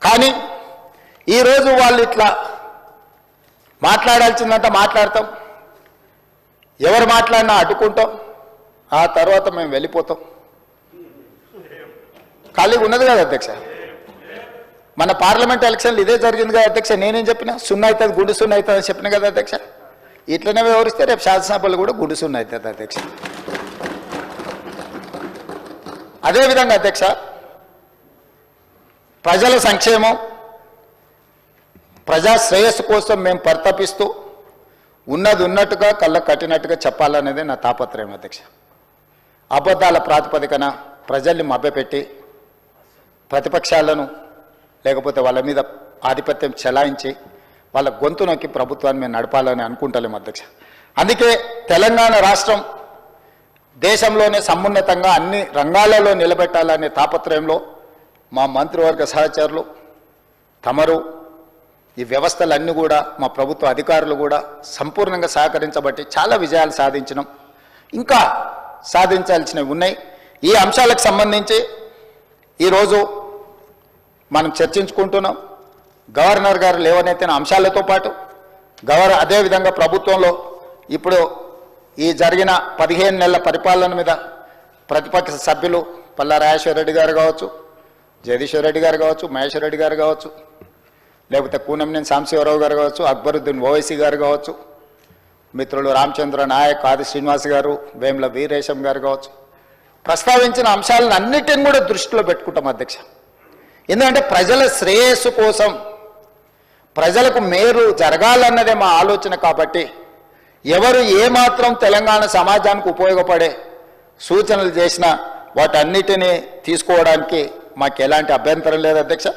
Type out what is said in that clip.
కానీ ఈరోజు వాళ్ళు ఇట్లా మాట్లాడాల్సిందంతా మాట్లాడతాం, ఎవరు మాట్లాడినా అడ్డుకుంటాం, ఆ తర్వాత మేము వెళ్ళిపోతాం. ఖాళీగా ఉన్నది కదా అధ్యక్ష. మన పార్లమెంట్ ఎలక్షన్లు ఇదే జరిగింది కదా అధ్యక్ష. నేనేం చెప్పినా సున్నా అవుతుంది, గుండు సున్నా అవుతుంది అని చెప్పిన కదా అధ్యక్ష. ఇట్లనే వివరిస్తే రేపు శాసనసభలు కూడా గుండు సున్నా అవుతుంది అధ్యక్ష. అదేవిధంగా అధ్యక్ష, ప్రజల సంక్షేమం, ప్రజా శ్రేయస్సు కోసం మేము పరితపిస్తూ ఉన్నది ఉన్నట్టుగా కళ్ళకు కట్టినట్టుగా చెప్పాలనేది నా తాపత్రయం అధ్యక్ష. అబద్ధాల ప్రాతిపదికన ప్రజల్ని మభ్యపెట్టి ప్రతిపక్షాలను లేకపోతే వాళ్ళ మీద ఆధిపత్యం చెలాయించి వాళ్ళ గొంతు నొక్కి ప్రభుత్వాన్ని మేము నడపాలని అనుకుంటలేము అధ్యక్ష. అందుకే తెలంగాణ రాష్ట్రం దేశంలోనే సమున్నతంగా అన్ని రంగాలలో నిలబెట్టాలనే తాపత్రయంలో మా మంత్రివర్గ సహచరులు తమరు ఈ వ్యవస్థలన్నీ కూడా మా ప్రభుత్వ అధికారులు కూడా సంపూర్ణంగా సహకరించబట్టి చాలా విజయాలు సాధించినాం. ఇంకా సాధించాల్సినవి ఉన్నాయి. ఈ అంశాలకు సంబంధించి ఈరోజు మనం చర్చించుకుంటున్నాం. గవర్నర్ గారు లేవనెత్తిన అంశాలతో పాటు అదేవిధంగా ప్రభుత్వంలో ఇప్పుడు ఈ జరిగిన 15 నెలల పరిపాలన మీద ప్రతిపక్ష సభ్యులు పల్లా రాజేశ్వర రెడ్డి గారు కావచ్చు, జగదీశ్వర్ రెడ్డి గారు కావచ్చు, మహేశ్వర్ రెడ్డి గారు కావచ్చు, లేకపోతే కూనంనేని సాంబశివరావు గారు కావచ్చు, అక్బరుద్దీన్ ఓవైసీ గారు కావచ్చు, మిత్రులు రామచంద్ర నాయక్, ఆది శ్రీనివాస్ గారు, వేముల వీరేశం గారు కావచ్చు, ప్రస్తావించిన అంశాలను అన్నిటిని కూడా దృష్టిలో పెట్టుకుంటాం అధ్యక్ష. ఎందుకంటే ప్రజల శ్రేయస్సు కోసం, ప్రజలకు మేలు జరగాలన్నదే మా ఆలోచన. కాబట్టి ఎవరు ఏమాత్రం తెలంగాణ సమాజానికి ఉపయోగపడే సూచనలు చేసినా వాటన్నిటినీ తీసుకోవడానికి మాకు ఎలాంటి అభ్యంతరం లేదు అధ్యక్ష.